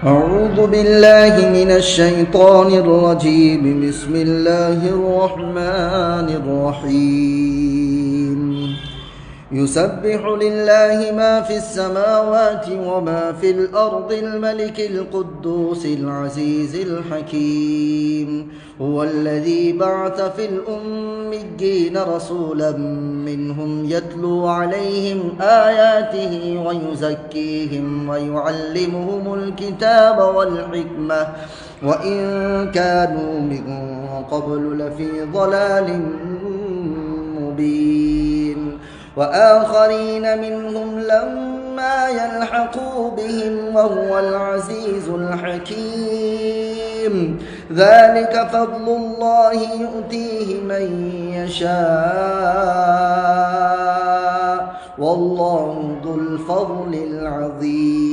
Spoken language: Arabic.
أعوذ بالله من الشيطان الرجيم. بسم الله الرحمن الرحيم. يسبح لله ما في السماوات وما في الأرض الملك القدوس العزيز الحكيم. هو الذي بعث في الأميين رسولا منهم يتلو عليهم آياته ويزكيهم ويعلمهم الكتاب والحكمة وإن كانوا من قبل لفي ضلال مبين. وآخرين منهم لما يلحقوا بهم وهو العزيز الحكيم. ذلك فضل الله يؤتيه من يشاء والله ذو الفضل العظيم.